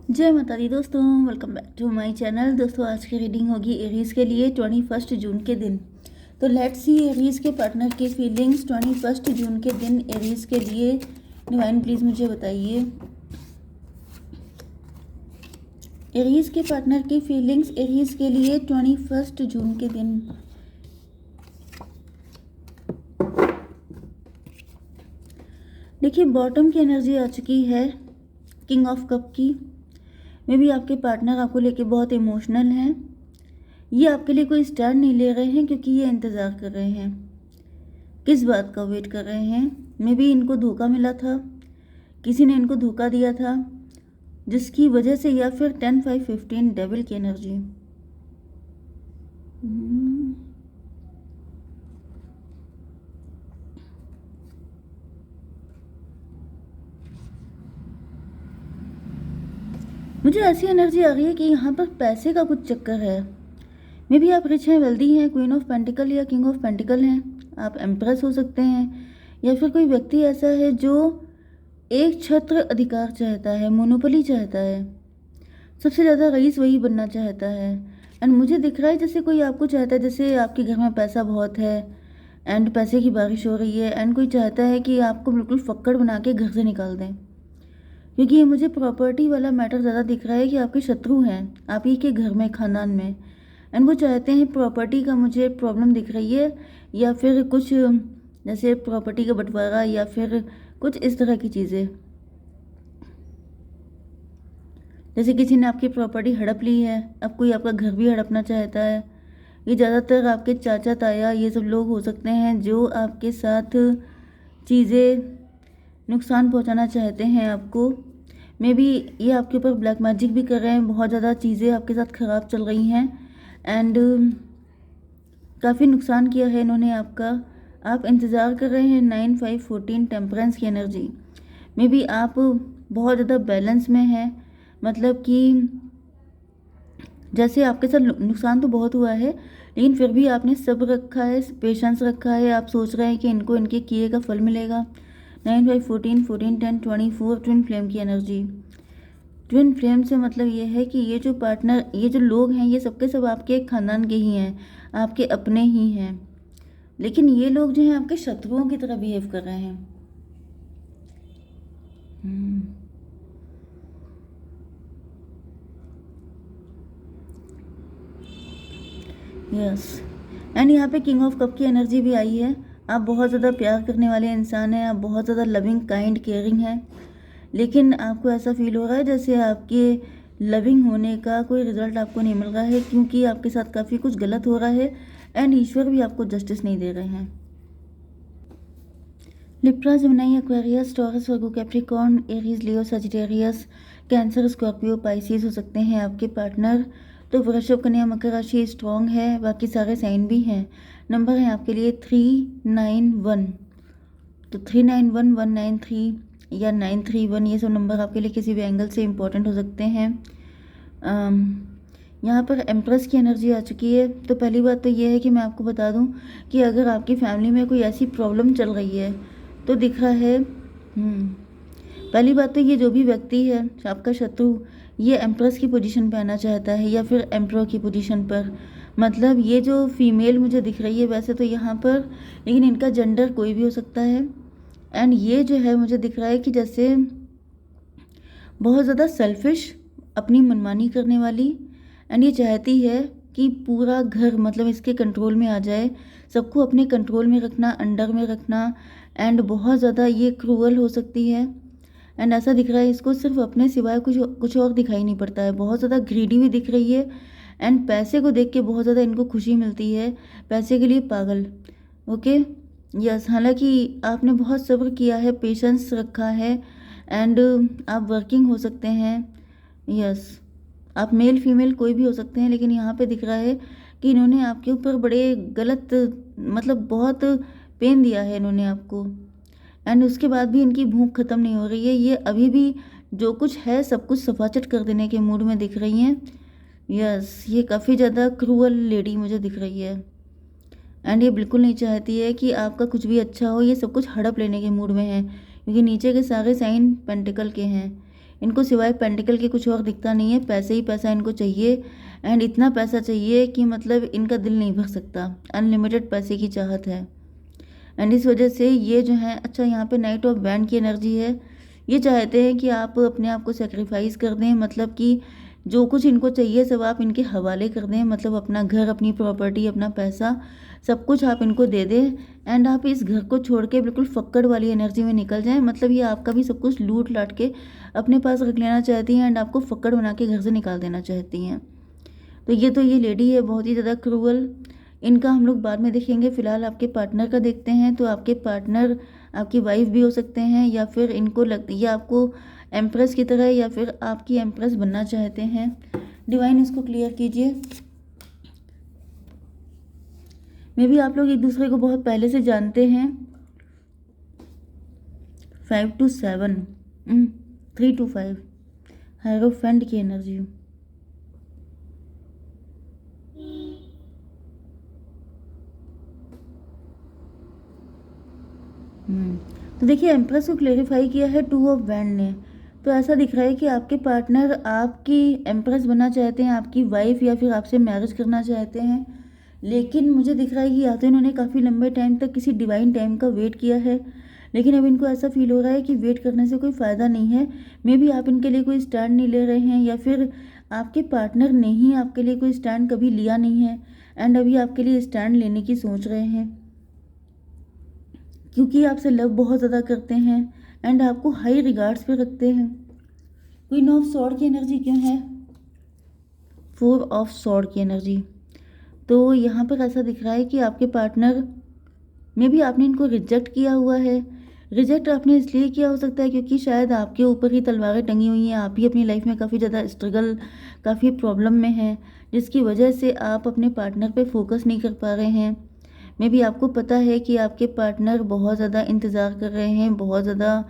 जय माता दी दोस्तों, welcome back to my channel. दोस्तों आज की रीडिंग होगी एरीज के लिए 21 जून के दिन। तो लेट्स सी एरीज के पार्टनर की फीलिंग्स 21 जून के दिन एरीज के लिए। डिवाइन प्लीज मुझे बताइए एरीज के पार्टनर की फीलिंग्स एरीज के लिए 21 जून के दिन। देखिए बॉटम की एनर्जी आ चुकी है, किंग ऑफ कप की। मे भी आपके पार्टनर आपको लेके बहुत इमोशनल हैं। ये आपके लिए कोई स्टैंड नहीं ले रहे हैं क्योंकि ये इंतज़ार कर रहे हैं। किस बात का वेट कर रहे हैं? मे भी इनको धोखा मिला था, किसी ने इनको धोखा दिया था जिसकी वजह से, या फिर 10 5 15 डेविल की एनर्जी। मुझे ऐसी एनर्जी आ रही है कि यहाँ पर पैसे का कुछ चक्कर है। मे भी आप रिच हैं, वेल्दी हैं, क्वीन ऑफ पेंटिकल या किंग ऑफ पेंटिकल हैं, आप एम्प्रेस हो सकते हैं, या फिर कोई व्यक्ति ऐसा है जो एक छत्र अधिकार चाहता है, मोनोपोली चाहता है, सबसे ज़्यादा रईस वही बनना चाहता है। एंड मुझे दिख रहा है जैसे कोई आपको चाहता है, जैसे आपके घर में पैसा बहुत है एंड पैसे की बारिश हो रही है, एंड कोई चाहता है कि आपको बिल्कुल फक्कड़ बना के घर से निकाल दें। क्योंकि ये मुझे प्रॉपर्टी वाला मैटर ज़्यादा दिख रहा है कि आपके शत्रु हैं आप ही के घर में, खानदान में, एंड वो चाहते हैं प्रॉपर्टी का, मुझे प्रॉब्लम दिख रही है, या फिर कुछ जैसे प्रॉपर्टी का बंटवारा या फिर कुछ इस तरह की चीज़ें, जैसे किसी ने आपकी प्रॉपर्टी हड़प ली है, अब कोई आपका घर भी हड़पना चाहता है। ये ज़्यादातर आपके चाचा ताया ये सब लोग हो सकते हैं जो आपके साथ चीज़ें नुकसान पहुंचाना चाहते हैं आपको। मे बी ये आपके ऊपर ब्लैक मैजिक भी कर रहे हैं, बहुत ज़्यादा चीज़ें आपके साथ ख़राब चल रही हैं एंड काफ़ी नुकसान किया है इन्होंने आपका। आप इंतज़ार कर रहे हैं 9 5 14 टेम्परेंस की एनर्जी। मे बी आप बहुत ज़्यादा बैलेंस में हैं, मतलब कि जैसे आपके साथ नुकसान तो बहुत हुआ है लेकिन फिर भी आपने सब्र रखा है, पेशेंस रखा है, आप सोच रहे हैं कि इनको इनके किए का फल मिलेगा। 9 5 14 14 10 24 ट्विन फ्लेम की एनर्जी। ट्विन फ्लेम से मतलब ये है कि ये जो पार्टनर, ये जो लोग हैं, ये सबके सब आपके खानदान के ही हैं, आपके अपने ही हैं, लेकिन ये लोग जो हैं आपके शत्रुओं की तरह बिहेव कर रहे हैं। यस, एंड यहाँ पे किंग ऑफ कप की एनर्जी भी आई है। आप बहुत ज़्यादा प्यार करने वाले इंसान हैं, आप बहुत ज़्यादा लविंग, काइंड, केयरिंग हैं, लेकिन आपको ऐसा फील हो रहा है जैसे आपके लविंग होने का कोई रिजल्ट आपको नहीं मिल रहा है क्योंकि आपके साथ काफ़ी कुछ गलत हो रहा है एंड ईश्वर भी आपको जस्टिस नहीं दे रहे हैं। लिब्रा, जेमिनी, एक्वेरियस, टॉरस, वर्गो, कैप्रिकॉर्न, एरीज, लियो, सजिटेरियस, कैंसर, स्कॉर्पियो, पाइसिस हो सकते हैं आपके पार्टनर। तो वृषभ, कन्या, मकर राशि स्ट्रॉन्ग है, बाकी सारे साइन भी हैं। नंबर है आपके लिए 391, तो 391 193 या 931, ये सब नंबर आपके लिए किसी भी एंगल से इम्पोर्टेंट हो सकते हैं। यहाँ पर एम्प्रेस की एनर्जी आ चुकी है। तो पहली बात तो ये है कि मैं आपको बता दूँ कि अगर आपकी फैमिली में कोई ऐसी प्रॉब्लम चल रही है तो दिख रहा है, पहली बात तो ये जो भी व्यक्ति है आपका शत्रु, ये एम्प्रेस की पोजीशन पे आना चाहता है या फिर एम्प्रो की पोजीशन पर। मतलब ये जो फीमेल मुझे दिख रही है वैसे तो यहाँ पर, लेकिन इनका जेंडर कोई भी हो सकता है। एंड ये जो है मुझे दिख रहा है कि जैसे बहुत ज़्यादा सेल्फिश, अपनी मनमानी करने वाली, एंड ये चाहती है कि पूरा घर मतलब इसके कंट्रोल में आ जाए, सबको अपने कंट्रोल में रखना, अंडर में रखना, एंड बहुत ज़्यादा ये क्रूअल हो सकती है। एंड ऐसा दिख रहा है इसको सिर्फ अपने सिवाय कुछ और दिखाई नहीं पड़ता है, बहुत ज़्यादा ग्रीडी भी दिख रही है एंड पैसे को देख के बहुत ज़्यादा इनको खुशी मिलती है, पैसे के लिए पागल। ओके, यस, हालांकि आपने बहुत सब्र किया है, पेशेंस रखा है एंड आप वर्किंग हो सकते हैं। यस, आप मेल फीमेल कोई भी हो सकते हैं, लेकिन यहाँ पे दिख रहा है कि इन्होंने आपके ऊपर बड़े गलत, मतलब बहुत पेन दिया है इन्होंने आपको, एंड उसके बाद भी इनकी भूख ख़त्म नहीं हो रही है। ये अभी भी जो कुछ है सब कुछ सफाचट कर देने के मूड में दिख रही हैं। यस, ये काफ़ी ज़्यादा क्रूअल लेडी मुझे दिख रही है एंड ये बिल्कुल नहीं चाहती है कि आपका कुछ भी अच्छा हो, ये सब कुछ हड़प लेने के मूड में है क्योंकि नीचे के सारे साइन पेंटिकल के हैं। इनको सिवाय पेंटिकल के कुछ और दिखता नहीं है, पैसे ही पैसा इनको चाहिए। एंड इतना पैसा चाहिए कि मतलब इनका दिल नहीं भर सकता, अनलिमिटेड पैसे की चाहत है। एंड इस वजह से ये जो है, अच्छा यहाँ पे नाइट ऑफ बैंड की एनर्जी है। ये चाहते हैं कि आप अपने आप को सेक्रीफाइस कर दें, मतलब कि जो कुछ इनको चाहिए सब आप इनके हवाले कर दें, मतलब अपना घर, अपनी प्रॉपर्टी, अपना पैसा, सब कुछ आप इनको दे दें। एंड आप इस घर को छोड़ के बिल्कुल फक्कड़ वाली एनर्जी में निकल जाएं, मतलब ये आपका भी सब कुछ लूट लाट के अपने पास रख लेना चाहती हैं एंड आपको फक्कड़ बना के घर से निकाल देना चाहती हैं। तो ये लेडी है बहुत ही ज़्यादा क्रूअल। इनका हम लोग बाद में देखेंगे, फिलहाल आपके पार्टनर का देखते हैं। तो आपके पार्टनर आपकी वाइफ भी हो सकते हैं, या फिर इनको ये आपको एम्प्रेस की तरह या फिर आपकी एम्प्रेस बनना चाहते हैं। डिवाइन इसको क्लियर कीजिए। मे भी आप लोग एक दूसरे को बहुत पहले से जानते हैं। 5 to 7, 3 to 5, हायरोफेंट की एनर्जी। तो देखिए एम्प्रेस को क्लेरिफाई किया है 2 ऑफ वैंड ने। तो ऐसा दिख रहा है कि आपके पार्टनर आपकी एम्प्रेस बनना चाहते हैं, आपकी वाइफ, या फिर आपसे मैरिज करना चाहते हैं। लेकिन मुझे दिख रहा है कि या तो इन्होंने काफ़ी लंबे टाइम तक किसी डिवाइन टाइम का वेट किया है, लेकिन अब इनको ऐसा फील हो रहा है कि वेट करने से कोई फ़ायदा नहीं है। मे बी आप इनके लिए कोई स्टैंड नहीं ले रहे हैं, या फिर आपके पार्टनर ने ही आपके लिए कोई स्टैंड कभी लिया नहीं है एंड अभी आपके लिए स्टैंड लेने की सोच रहे हैं, क्योंकि आपसे लव बहुत ज़्यादा करते हैं एंड आपको हाई रिगार्ड्स पे रखते हैं। क्वीन ऑफ सॉर्ड की एनर्जी क्यों है? 4 ऑफ सॉर्ड की एनर्जी। तो यहाँ पर ऐसा दिख रहा है कि आपके पार्टनर में भी आपने इनको रिजेक्ट किया हुआ है। रिजेक्ट आपने इसलिए किया हो सकता है क्योंकि शायद आपके ऊपर ही तलवारें टंगी हुई हैं, आप ही अपनी लाइफ में काफ़ी ज़्यादा स्ट्रगल, काफ़ी प्रॉब्लम में हैं, जिसकी वजह से आप अपने पार्टनर पे फोकस नहीं कर पा रहे हैं। मे बी आपको पता है कि आपके पार्टनर बहुत ज़्यादा इंतज़ार कर रहे हैं, बहुत ज़्यादा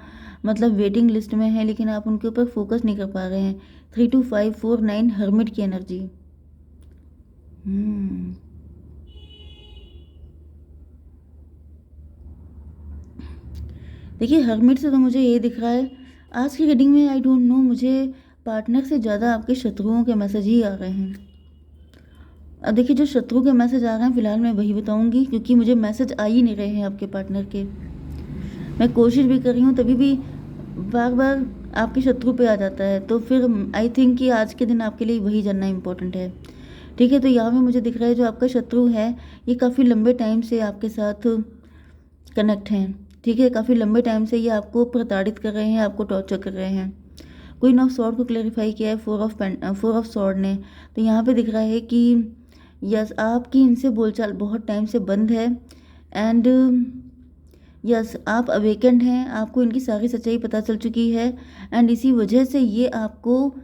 मतलब वेटिंग लिस्ट में है, लेकिन आप उनके ऊपर फोकस नहीं कर पा रहे हैं। 3 to 5, 4, 9 हर्मिट की एनर्जी। देखिए हर्मिट से तो मुझे ये दिख रहा है आज की रीडिंग में, आई डोंट नो, मुझे पार्टनर से ज़्यादा आपके शत्रुओं के मैसेज ही आ रहे हैं। अब देखिए जो शत्रु के मैसेज आ रहे हैं फिलहाल मैं वही बताऊंगी, क्योंकि मुझे मैसेज आ ही नहीं रहे हैं आपके पार्टनर के। मैं कोशिश भी कर रही हूँ तभी भी बार बार आपके शत्रु पे आ जाता है, तो फिर आई थिंक कि आज के दिन आपके लिए वही जानना इम्पोर्टेंट है। ठीक है, तो यहाँ पे मुझे दिख रहा है जो आपका शत्रु है ये काफ़ी लंबे टाइम से आपके साथ कनेक्ट हैं। ठीक है, काफ़ी लंबे टाइम से ये आपको प्रताड़ित कर रहे हैं, आपको टॉर्चर कर रहे हैं। क्वीन ऑफ सॉर्ड को क्लेरिफाई किया है 4 ऑफ सॉर्ड ने। तो यहाँ पे दिख रहा है कि यस आपकी इनसे बोलचाल बहुत टाइम से बंद है एंड यस आप अवेकेंड हैं, आपको इनकी सारी सच्चाई पता चल चुकी है एंड इसी वजह से ये आपको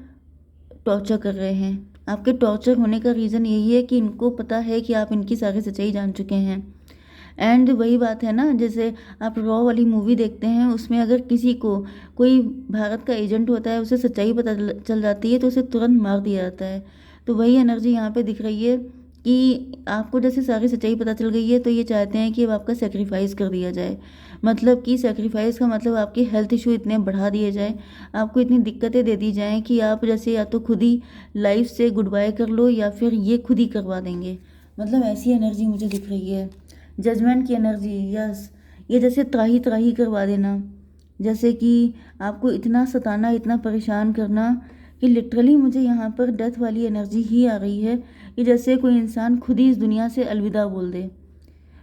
टॉर्चर कर रहे हैं। आपके टॉर्चर होने का रीज़न यही है कि इनको पता है कि आप इनकी सारी सच्चाई जान चुके हैं। एंड वही बात है ना, जैसे आप रॉ वाली मूवी देखते हैं, उसमें अगर किसी को कोई भारत का एजेंट होता है, उसे सच्चाई पता चल जाती है तो उसे तुरंत मार दिया जाता है। तो वही एनर्जी यहाँ पे दिख रही है कि आपको जैसे सारी सच्चाई पता चल गई है तो ये चाहते हैं कि अब आपका सेक्रीफाइस कर दिया जाए। मतलब कि सेक्रीफाइस का मतलब आपके हेल्थ इशू इतने बढ़ा दिए जाए, आपको इतनी दिक्कतें दे दी जाएँ कि आप जैसे या तो खुद ही लाइफ से गुड बाय कर लो या फिर ये खुद ही करवा देंगे। मतलब ऐसी एनर्जी मुझे दिख रही है। जजमेंट की एनर्जी, यस, ये जैसे त्राही त्राही करवा देना, जैसे कि आपको इतना सताना, इतना परेशान करना कि लिटरली मुझे यहाँ पर डेथ वाली एनर्जी ही आ रही है कि जैसे कोई इंसान खुद ही इस दुनिया से अलविदा बोल दे।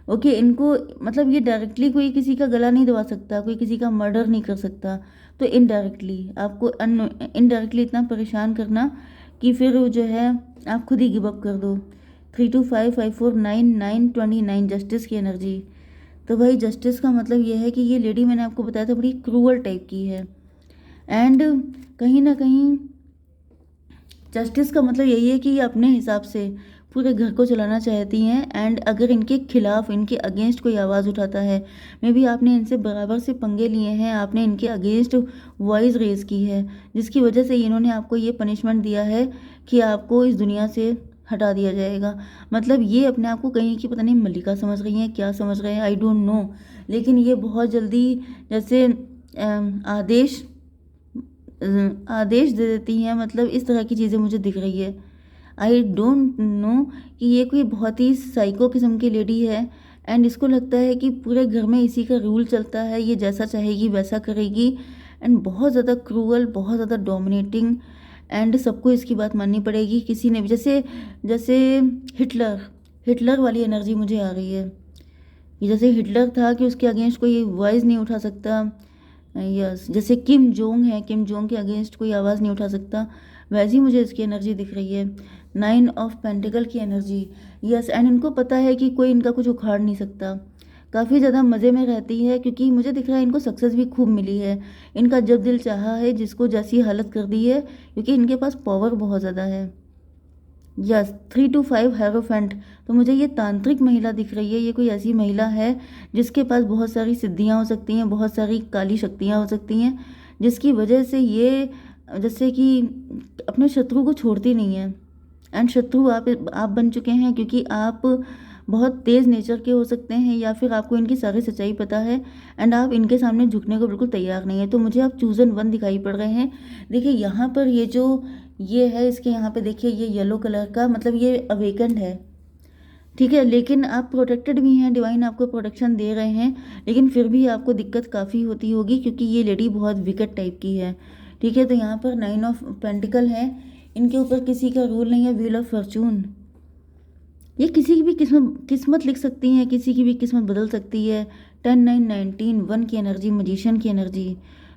ओके, इनको मतलब ये डायरेक्टली कोई किसी का गला नहीं दबा सकता, कोई किसी का मर्डर नहीं कर सकता, तो इनडायरेक्टली आपको इनडायरेक्टली इतना परेशान करना कि फिर जो है आप खुद ही गिव अप कर दो। 3 to 5, 5, 4, 9, 9, 29 जस्टिस की एनर्जी। तो भाई जस्टिस का मतलब ये है कि ये लेडी मैंने आपको बताया था बड़ी क्रूअल टाइप की है एंड कहीं ना कहीं जस्टिस का मतलब यही है कि ये अपने हिसाब से पूरे घर को चलाना चाहती हैं एंड अगर इनके खिलाफ, इनके अगेंस्ट कोई आवाज़ उठाता है, मे बी आपने इनसे बराबर से पंगे लिए हैं, आपने इनके अगेंस्ट वॉइस रेज की है, जिसकी वजह से इन्होंने आपको ये पनिशमेंट दिया है कि आपको इस दुनिया से हटा दिया जाएगा। मतलब ये अपने आप को कहीं की पता नहीं मल्लिका समझ रही हैं, क्या समझ रहे हैं, आई डोंट नो, लेकिन ये बहुत जल्दी जैसे आदेश आदेश दे देती हैं, मतलब इस तरह की चीज़ें मुझे दिख रही है। आई डोंट नो कि ये कोई बहुत ही साइको किस्म की लेडी है एंड इसको लगता है कि पूरे घर में इसी का रूल चलता है, ये जैसा चाहेगी वैसा करेगी एंड बहुत ज़्यादा क्रूअल, बहुत ज़्यादा डोमिनेटिंग एंड सबको इसकी बात माननी पड़ेगी। किसी ने भी जैसे जैसे हिटलर हिटलर वाली एनर्जी मुझे आ रही है। ये जैसे हिटलर था कि उसके अगेंस्ट कोई वॉइस नहीं उठा सकता। यस, जैसे किम जोंग है, किम जोंग के अगेंस्ट कोई आवाज़ नहीं उठा सकता, वैसी मुझे इसकी एनर्जी दिख रही है। 9 ऑफ पेंटिकल की एनर्जी। यस, एंड इनको पता है कि कोई इनका कुछ उखाड़ नहीं सकता। काफ़ी ज़्यादा मज़े में रहती है क्योंकि मुझे दिख रहा है इनको सक्सेस भी खूब मिली है। इनका जब दिल चाहा है जिसको जैसी हालत कर दी है, क्योंकि इनके पास पावर बहुत ज़्यादा है। Yes, 3 to 5 hierophant. तो मुझे ये तांत्रिक महिला दिख रही है। ये कोई ऐसी महिला है जिसके पास बहुत सारी सिद्धियां हो सकती हैं, बहुत सारी काली शक्तियां हो सकती हैं, जिसकी वजह से ये जैसे कि अपने शत्रु को छोड़ती नहीं है। एंड शत्रु आप बन चुके हैं क्योंकि आप बहुत तेज़ नेचर के हो सकते हैं या फिर आपको इनकी सारी सच्चाई पता है एंड आप इनके सामने झुकने को बिल्कुल तैयार नहीं है। तो मुझे आप चूज़न वन दिखाई पड़ रहे हैं। देखिए यहाँ पर ये है, इसके यहाँ पे देखिए ये येलो कलर का, मतलब ये अवेकन्ड है, ठीक है, लेकिन आप प्रोटेक्टेड भी हैं, डिवाइन आपको प्रोटेक्शन दे रहे हैं, लेकिन फिर भी आपको दिक्कत काफ़ी होती होगी क्योंकि ये लेडी बहुत विकेट टाइप की है, ठीक है। तो यहाँ पर 9 ऑफ पेंटिकल है, इनके ऊपर किसी का रूल नहीं है। व्हील ऑफ फॉर्चून, ये किसी की भी किस्मत लिख सकती हैं, किसी की भी किस्मत बदल सकती है। 10 9 19 1 की एनर्जी, मजिशियन की एनर्जी।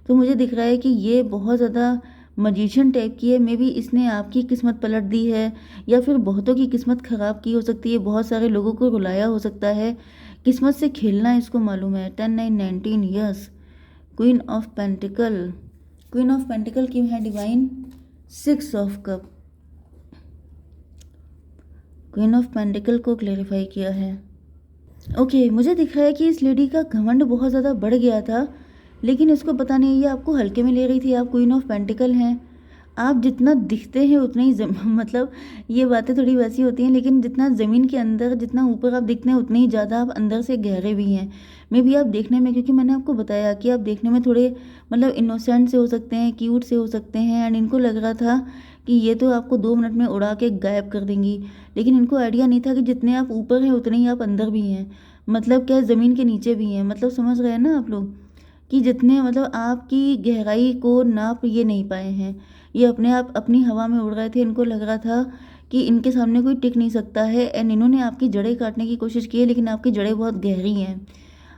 तो मुझे दिख रहा है कि ये बहुत ज़्यादा मजिशियन टाइप की है। मे बी इसने आपकी किस्मत पलट दी है या फिर बहुतों की किस्मत ख़राब की हो सकती है, बहुत सारे लोगों को रुलाया हो सकता है। किस्मत से खेलना इसको मालूम है। 10 9 19 yes. Queen of pentacle, queen of pentacle की है divine. 6 of cup, queen of pentacle को क्लेरिफाई किया है। ओके, मुझे दिख रहा है कि इस लेडी का घमंड बहुत ज़्यादा बढ़ गया था, लेकिन इसको पता नहीं ये आपको हल्के में ले रही थी। आप क्वीन ऑफ पेंटिकल हैं, आप जितना दिखते हैं उतना ही मतलब ये बातें थोड़ी वैसी होती हैं, लेकिन जितना ज़मीन के अंदर, जितना ऊपर आप दिखते हैं उतने ही ज़्यादा आप अंदर से गहरे भी हैं। मे बी आप देखने में, क्योंकि मैंने आपको बताया कि आप देखने में थोड़े मतलब इनोसेंट से हो सकते हैं, क्यूट से हो सकते हैं, एंड इनको लग रहा था कि ये तो आपको 2 मिनट में उड़ा के गायब कर देंगी, लेकिन इनको आइडिया नहीं था कि जितने आप ऊपर हैं उतने ही आप अंदर भी हैं। मतलब क्या, ज़मीन के नीचे भी हैं। मतलब समझ रहे हैं ना आप लोग कि जितने मतलब आपकी गहराई को नाप ये नहीं पाए हैं। ये अपने आप अपनी हवा में उड़ रहे थे। इनको लग रहा था कि इनके सामने कोई टिक नहीं सकता है, एंड इन्होंने आपकी जड़ें काटने की कोशिश की है, लेकिन आपकी जड़ें बहुत गहरी हैं,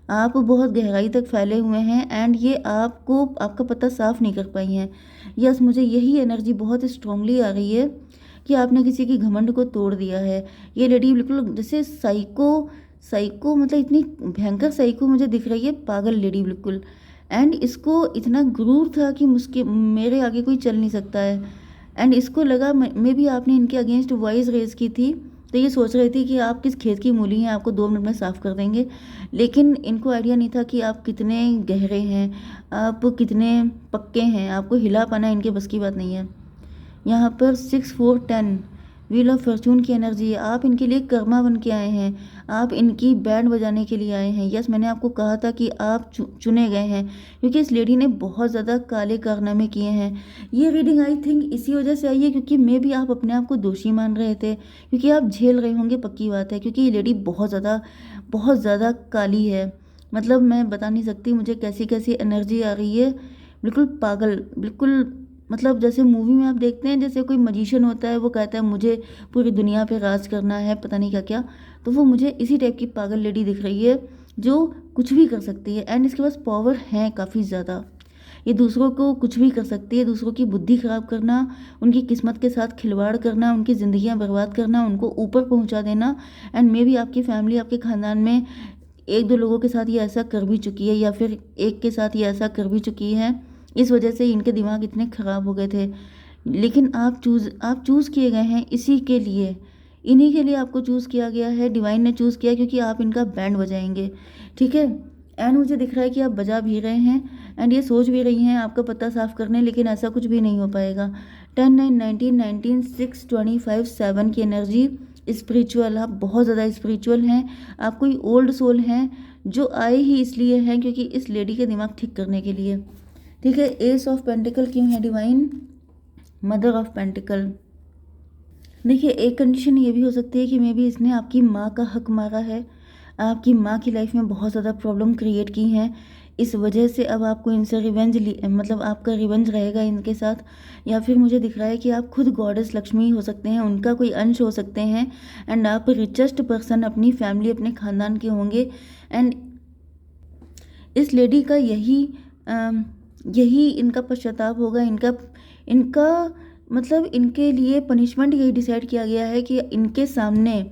आप बहुत गहराई तक फैले हुए हैं, एंड ये आपको आपका पता साफ नहीं कर पाई हैं। यस, मुझे यही एनर्जी बहुत स्ट्रांगली आ रही है कि आपने किसी की घमंड को तोड़ दिया है। ये लेडी बिल्कुल जैसे साइको साइको, मतलब इतनी भयंकर साइको मुझे दिख रही है, पागल लेडी बिल्कुल। एंड इसको इतना गुरूर था कि मेरे आगे कोई चल नहीं सकता है, एंड इसको लगा मे भी आपने इनके अगेंस्ट वॉइस रेज की थी, तो ये सोच रही थी कि आप किस खेत की मूली हैं, आपको 2 मिनट में साफ़ कर देंगे, लेकिन इनको आइडिया नहीं था कि आप कितने गहरे हैं, आप कितने पक्के हैं, आपको हिला पाना इनके बस की बात नहीं है। यहाँ पर 6 4 10 व्हील ऑफ फॉर्चून की एनर्जी है। आप इनके लिए कर्मा बन के आए हैं, आप इनकी बैंड बजाने के लिए आए हैं। यस, मैंने आपको कहा था कि आप चुने गए हैं क्योंकि इस लेडी ने बहुत ज़्यादा काले कारनामे किए हैं। ये रीडिंग आई थिंक इसी वजह से आई है क्योंकि मे भी आप अपने आप को दोषी मान रहे थे, क्योंकि आप झेल रहे होंगे, पक्की बात है, क्योंकि ये लेडी बहुत ज़्यादा काली है। मतलब मैं बता नहीं सकती मुझे कैसी कैसी एनर्जी आ रही है, बिल्कुल पागल, बिल्कुल मतलब जैसे मूवी में आप देखते हैं जैसे कोई मजिशियन होता है, वो कहता है मुझे पूरी दुनिया पे राज करना है, पता नहीं क्या क्या, तो वो मुझे इसी टाइप की पागल लेडी दिख रही है जो कुछ भी कर सकती है, एंड इसके पास पावर है काफ़ी ज़्यादा। ये दूसरों को कुछ भी कर सकती है, दूसरों की बुद्धि ख़राब करना, उनकी किस्मत के साथ खिलवाड़ करना, उनकी ज़िंदगियाँ बर्बाद करना, उनको ऊपर पहुँचा देना। एंड मे बी आपकी फैमिली, आपके ख़ानदान में 1 2 लोगों के साथ ये ऐसा कर भी चुकी है, या फिर एक के साथ ये ऐसा कर भी चुकी है। इस वजह से इनके दिमाग इतने ख़राब हो गए थे, लेकिन आप चूज़ किए गए हैं इसी के लिए, इन्हीं के लिए आपको चूज़ किया गया है, डिवाइन ने चूज़ किया क्योंकि आप इनका बैंड बजाएंगे, ठीक है। एंड मुझे दिख रहा है कि आप बजा भी रहे हैं, एंड ये सोच भी रही हैं आपका पता साफ करने, लेकिन ऐसा कुछ भी नहीं हो पाएगा। 10 9 19 19 6 25 7 की एनर्जी। स्पिरिचुअल, आप बहुत ज़्यादा स्पिरिचुअल हैं, आप कोई ओल्ड सोल हैं जो आए ही इसलिए हैं क्योंकि इस लेडी के दिमाग ठीक करने के लिए। ठीक है, एस ऑफ पेंटिकल क्यों है डिवाइन, मदर ऑफ पेंटिकल। देखिए, एक कंडीशन ये भी हो सकती है कि मे बी इसने आपकी माँ का हक मारा है, आपकी माँ की लाइफ में बहुत ज़्यादा प्रॉब्लम क्रिएट की हैं, इस वजह से अब आपको इनसे रिवेंज मतलब आपका रिवेंज रहेगा इनके साथ। या फिर मुझे दिख रहा है कि आप खुद गॉडेस लक्ष्मी हो सकते हैं, उनका कोई अंश हो सकते हैं, एंड आप रिचेस्ट पर्सन अपनी फैमिली अपने खानदान के होंगे। एंड इस लेडी का यही इनका पश्चाताप होगा, इनका इनका मतलब इनके लिए पनिशमेंट यही डिसाइड किया गया है कि इनके सामने,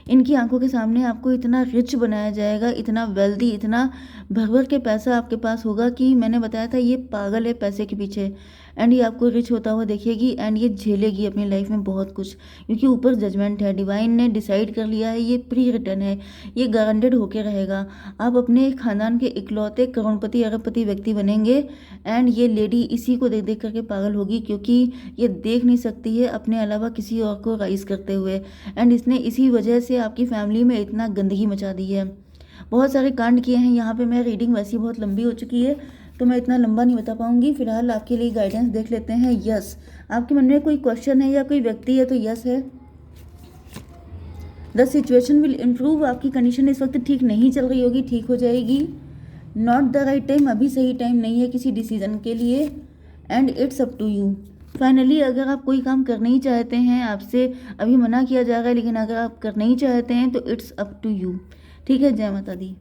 इनकी आंखों के सामने आपको इतना रिच बनाया जाएगा, इतना वेल्दी, इतना भर भर के पैसा आपके पास होगा कि मैंने बताया था ये पागल है पैसे के पीछे। एंड ये आपको रिच होता हुआ देखेगी, एंड ये झेलेगी अपनी लाइफ में बहुत कुछ, क्योंकि ऊपर जजमेंट है, डिवाइन ने डिसाइड कर लिया है, ये प्री रिटर्न है, ये गारंटेड होके रहेगा। आप अपने खानदान के इकलौते करोड़पति अरबपति व्यक्ति बनेंगे, एंड ये लेडी इसी को देख देख करके पागल होगी, क्योंकि ये देख नहीं सकती है अपने अलावा किसी और को राइज करते हुए। एंड इसने इसी वजह से आपकी फैमिली में इतना गंदगी मचा दी है, बहुत सारे कांड किए हैं। यहाँ पे मैं रीडिंग वैसी बहुत लंबी हो चुकी है, तो मैं इतना लंबा नहीं बता पाऊंगी। फिलहाल आपके लिए गाइडेंस देख लेते हैं। यस, आपके मन में कोई क्वेश्चन है या कोई व्यक्ति है तो यस है। द सिचुएशन विल इम्प्रूव, आपकी कंडीशन इस वक्त ठीक नहीं चल रही होगी, ठीक हो जाएगी। नॉट द राइट टाइम, अभी सही टाइम नहीं है किसी डिसीजन के लिए, and it's up to you. Finally अगर आप कोई काम करना ही चाहते हैं, आपसे अभी मना किया जा रहा है, लेकिन अगर आप करना ही चाहते हैं तो इट्स अप टू यू। ठीक है, जय माता दी।